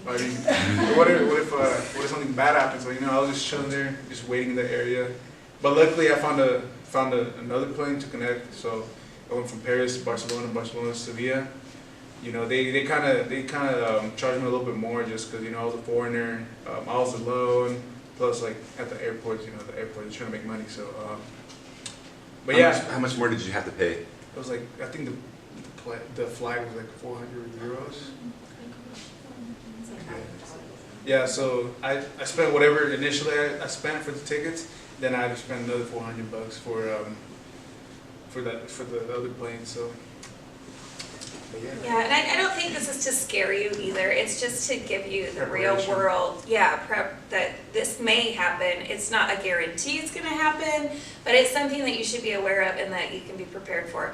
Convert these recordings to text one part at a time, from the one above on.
I mean, what if something bad happens? So, I was just chilling there, just waiting in the area. But luckily, I found another plane to connect. So I went from Paris to Barcelona, Barcelona to Sevilla. They kind of charged me a little bit more just because I was a foreigner, I was alone. Plus, like at the airport, the airport is trying to make money. So, but How much more did you have to pay? It was like, I think the flight was like 400 euros. Yeah, so I spent whatever initially I spent for the tickets, then I had to spend another $400 for the other plane. So. Yeah, and I don't think this is to scare you either. It's just to give you the real world, prep that this may happen. It's not a guarantee it's going to happen, but it's something that you should be aware of and that you can be prepared for.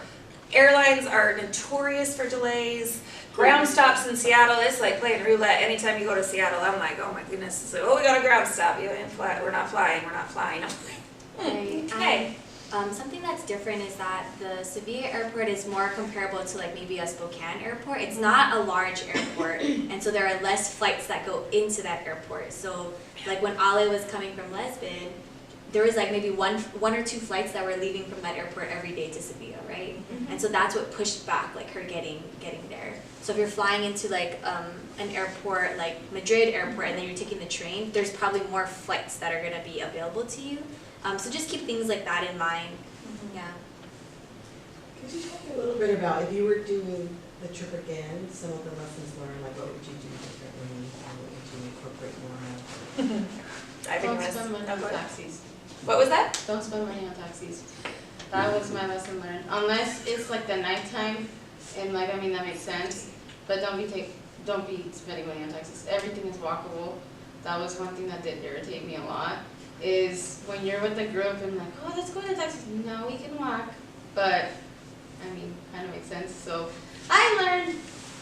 Airlines are notorious for delays. Ground stops in Seattle, it's like playing roulette. Anytime you go to Seattle, I'm like, oh my goodness. So, we got a ground stop. We're not flying. I'm like, okay. Something that's different is that the Sevilla airport is more comparable to like maybe a Spokane airport. It's not a large airport, and so there are less flights that go into that airport. So like when Ale was coming from Lisbon, there was like maybe one or two flights that were leaving from that airport every day to Sevilla, right? And so that's what pushed back like her getting there. So if you're flying into like an airport like Madrid airport and then you're taking the train, there's probably more flights that are going to be available to you. So just keep things like that in mind. Yeah. Could you talk a little bit about, if you were doing the trip again, some of the lessons learned, like what would you do differently, how would you incorporate more of? Don't spend money on taxis. What was that? Don't spend money on taxis. That was my lesson learned. Unless it's like the nighttime, and like that makes sense. But don't be spending money on taxis. Everything is walkable. That was one thing that did irritate me a lot. Is when you're with a group and like, oh, let's go to taxis. No, we can walk. But kind of makes sense. So I learned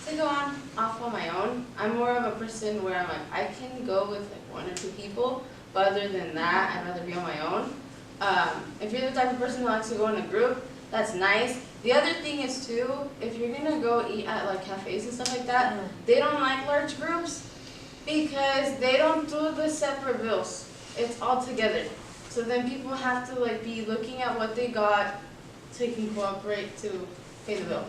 to go off on my own. I'm more of a person where I'm like, I can go with like one or two people, but other than that, I'd rather be on my own. If you're the type of person who likes to go in a group, that's nice. The other thing is too, if you're gonna go eat at like cafes and stuff like that, they don't like large groups because they don't do the separate bills. It's all together. So then people have to like be looking at what they got so you can cooperate to pay the bill.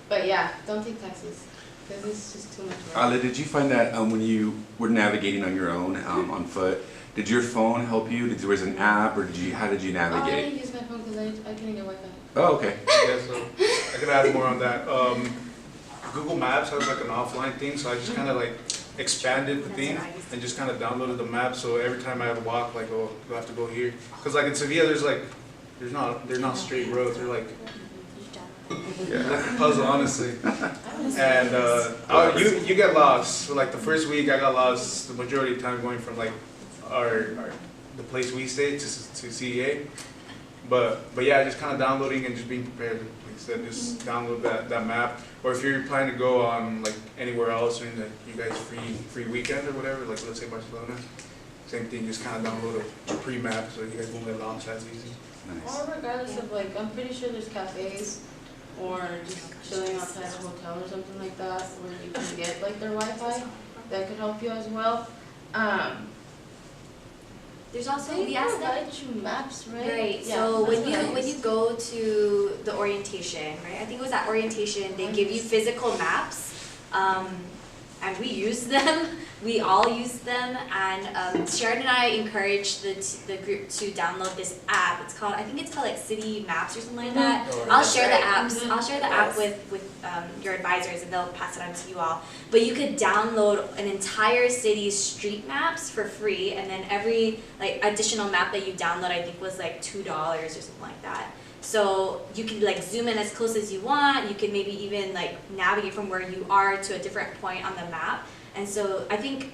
But yeah, don't take taxis because it's just too much work. Ale, did you find that when you were navigating on your own on foot, did your phone help you? Was there an app, or how did you navigate? I didn't use my phone because I couldn't get Wi-Fi. Oh, okay. Yeah, so I could add more on that. Google Maps has like an offline thing, so I just kind of like expanded the thing and just kind of downloaded the map. So every time I have to walk, like, oh, you have to go here. Because like in Sevilla, they're not straight roads. They're like like a puzzle, honestly. And you get lost. So like the first week, I got lost the majority of the time going from like the place we stayed to CEA. But yeah, just kind of downloading and just being prepared. Like I said, just download that map. Or if you're planning to go on like anywhere else during the you guys free weekend or whatever, like let's say Barcelona, same thing. Just kind of download a pre-map so you guys won't get lost as easy. Nice. Or regardless of like, I'm pretty sure there's cafes or just chilling outside a hotel or something like that where you can get like their Wi-Fi that could help you as well. There's also They provide you maps, right? Right. Yeah, So that's when you go to the orientation, right? I think it was at orientation they give you physical maps, and we use them. We all use them, and Sharon and I encouraged the group to download this app. I think it's called like City Maps or something like that. I'll share the apps. I'll share the app with your advisors, and they'll pass it on to you all. But you could download an entire city's street maps for free, and then every like additional map that you download, I think was like $2 or something like that. So you can like zoom in as close as you want. You can maybe even like navigate from where you are to a different point on the map. And so I think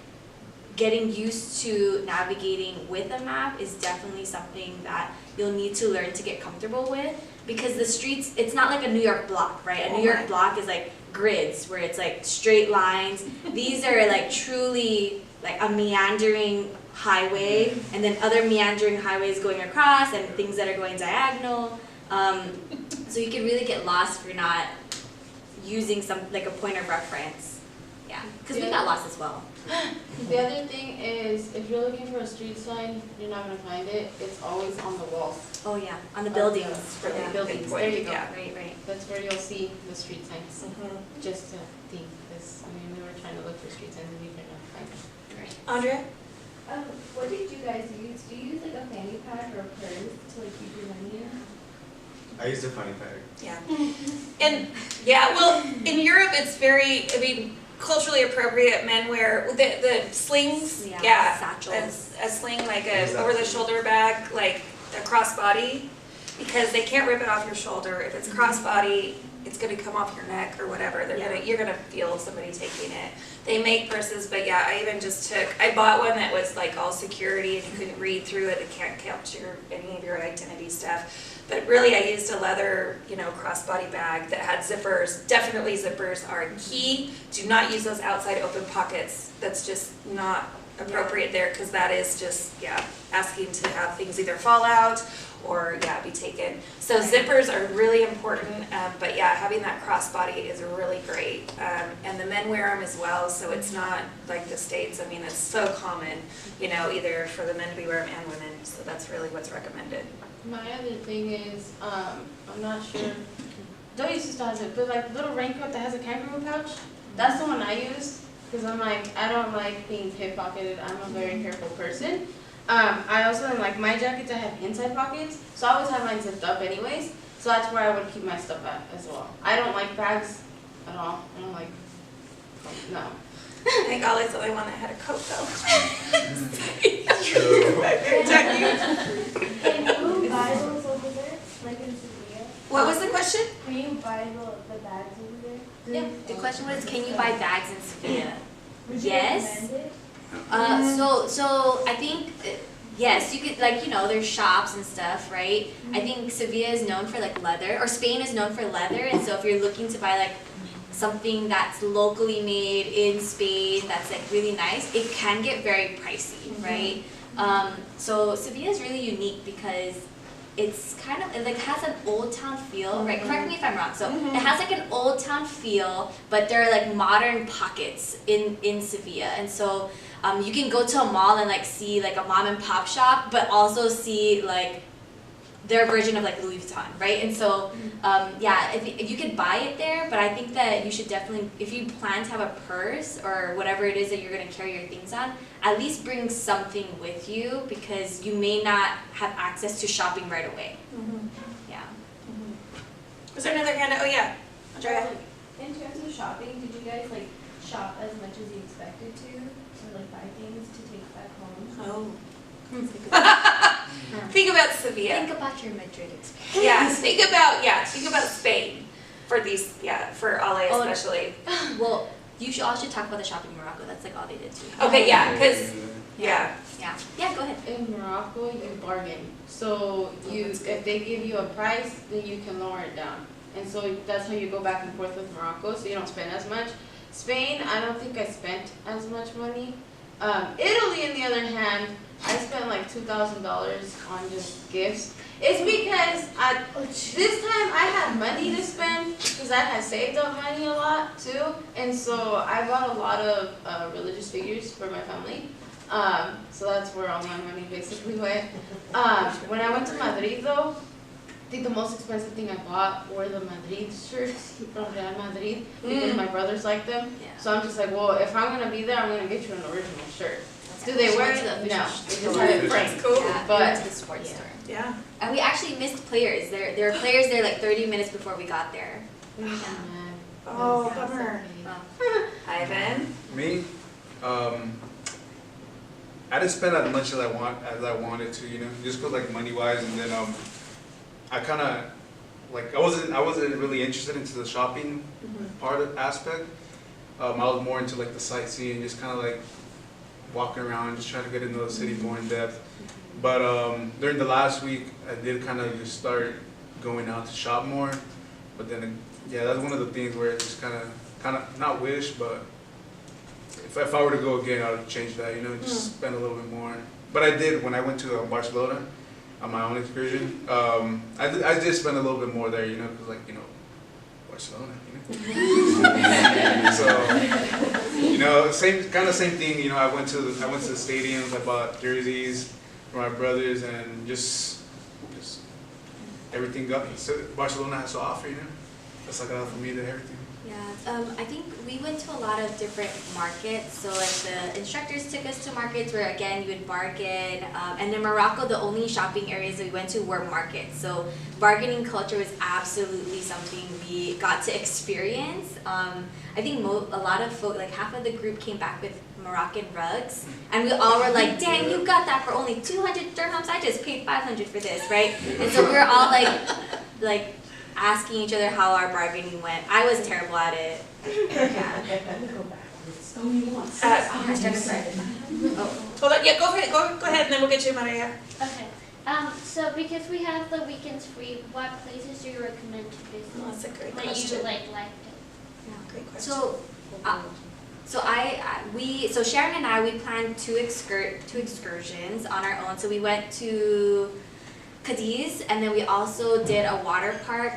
getting used to navigating with a map is definitely something that you'll need to learn to get comfortable with, because the streets, it's not like a New York block, right? A New York block is like grids where it's like straight lines. These are like truly like a meandering highway, and then other meandering highways going across, and things that are going diagonal. So you can really get lost if you're not using like a point of reference. Yeah, because we got lost as well. The other thing is, if you're looking for a street sign, you're not gonna find it. It's always on the walls. Oh yeah, on the buildings. For the Yeah. buildings, Good there you point, go. yeah. Right. That's where you'll see the street signs. Mhm. Just to think, because, I mean, we were trying to look for street signs and we couldn't find them. Right. Andrea? What did you guys use? Do you use like a fanny pack or a purse to like keep your money in? I used a funny pack. Yeah. And, yeah, well, in Europe, it's very, I mean, culturally appropriate. Men wear the slings, Yeah, yeah. satchels. A sling, like a Exactly. over-the-shoulder bag, like a crossbody, because they can't rip it off your shoulder. If it's crossbody, it's gonna come off your neck or whatever. You're gonna feel somebody taking it. They make purses, but yeah, I bought one that was like all security and you couldn't read through it. It can't capture any of your identity stuff. But really, I used a leather, crossbody bag that had zippers. Definitely zippers are key. Do not use those outside open pockets. That's just not appropriate there, because that is just, asking to have things either fall out or, be taken. So zippers are really important, but having that crossbody is really great. And the men wear them as well, so it's not like the States. I mean, it's so common, either for the men to be wearing them and women, so that's really what's recommended. My other thing is, I'm not sure, Zoe still has it, but like little raincoat that has a kangaroo pouch, that's the one I use, because I'm like, I don't like being pickpocketed, I'm a very careful person. I also, like my jackets, I have inside pockets, so I always have mine zipped up anyways, so that's where I would keep my stuff at as well. I don't like bags at all, I don't like, no. I think Ollie's the only one that had a coat though. Can you buy those over there, like in Sevilla? What was the question? Can you buy the bags over there? Yeah. The question was, can you buy bags in Sevilla? Would you Yes. recommend it? So I think yes, you could there's shops and stuff, right? I think Sevilla is known for like leather, or Spain is known for leather, and so if you're looking to buy like something that's locally made in Spain that's like really nice, it can get very pricey, right? So Sevilla is really unique because it's kind of, it like has an old town feel, right? Correct me if I'm wrong. So it has like an old town feel, but there are like modern pockets in Sevilla, and so you can go to a mall and like see like a mom and pop shop, but also see like their version of like Louis Vuitton, right? And so, if you could buy it there, but I think that you should definitely, if you plan to have a purse or whatever it is that you're gonna carry your things on, at least bring something with you, because you may not have access to shopping right away. Yeah. Was there another hand? Oh yeah, Andrea. In terms of shopping, did you guys like shop as much as you expected to, or like buy things to take back home? Oh. Think about Sevilla. Think about your Madrid experience. Think about Spain for these. For Ale especially. Well, you should also talk about the shopping in Morocco. That's like all they did too. Okay, because Yeah, go ahead. In Morocco, you bargain. So if they give you a price, then you can lower it down. And so that's how you go back and forth with Morocco, so you don't spend as much. Spain, I don't think I spent as much money. Italy, on the other hand, I spent like $2,000 on just gifts. It's because this time I had money to spend, because I had saved up money a lot too, and so I bought a lot of religious figures for my family. So that's where all my money basically went. When I went to Madrid though, I think the most expensive thing I bought were the Madrid shirts from Real Madrid, because my brothers like them. Yeah. So I'm just like, well, if I'm gonna be there, I'm gonna get you an original shirt. Do they wear it? No, they just have it framed. cool. Yeah, But- we went to the sports store. Yeah. And we actually missed players. There were players there like 30 minutes before we got there. Oh, bummer. Wow. Ivan. Me, I didn't spend as much as I wanted to, just cause like money wise, and then I kind of like I wasn't really interested into the shopping aspect. I was more into like the sightseeing, just kind of like walking around, just trying to get into the city more in depth. But during the last week, I did kind of just start going out to shop more. But then, that's one of the things where it's just kind of not wish, but if I were to go again, I would change that. Just spend a little bit more. But I did when I went to Barcelona on my own excursion. I did spend a little bit more there, because Barcelona, So No, same thing. You know, I went to the stadiums. I bought jerseys for my brothers, and just everything Barcelona has to offer. You know, that's like for me to everything. Yeah, I think we went to a lot of different markets. So like the instructors took us to markets where again you would bargain. And in Morocco, the only shopping areas that we went to were markets. So bargaining culture was absolutely something we got to experience. I think a lot of folks, like half of the group came back with Moroccan rugs, and we all were like, "Dang, you got that for only 200 dirhams. I just paid 500 for this, right?" And so we were all like asking each other how our bargaining went. I was terrible at it. Yeah. Oh, you want? Hold on, yeah, go ahead, and then we'll get you, Maria. Okay. So because we have the weekends free, what places do you recommend to visit? Oh, that's a great that question. you liked it? Great question. So Sharon and I, we planned two excursions on our own. So we went to Cadiz, and then we also did a water park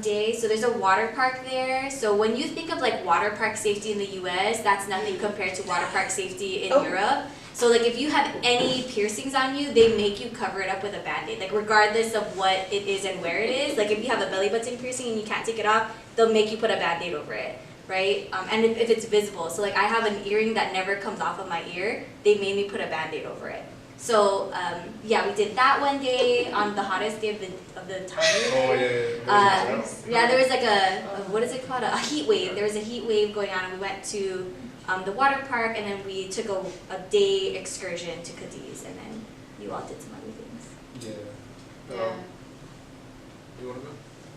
day. So there's a water park there. So when you think of like water park safety in the US, that's nothing compared to water park safety in Europe. So like if you have any piercings on you, they make you cover it up with a Band-Aid. Like regardless of what it is and where it is. Like if you have a belly button piercing and you can't take it off, they'll make you put a Band-Aid over it. Right? And if it's visible. So like I have an earring that never comes off of my ear, they made me put a Band-Aid over it. So yeah, we did that one day on the hottest day of the time. Oh yeah. Yeah, there was like what is it called? A heat wave. There was a heat wave going on, and we went to the water park, and then we took a day excursion to Cadiz, and then you all did some other things. Yeah. Yeah. You wanna go?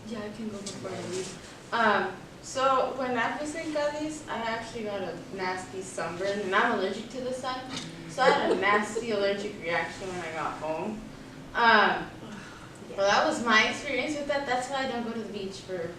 Yeah, I can go before I leave. So when I was in Cadiz, I actually got a nasty sunburn, and I'm allergic to the sun. So I had a nasty allergic reaction when I got home. Well, that was my experience with that. That's why I don't go to the beach for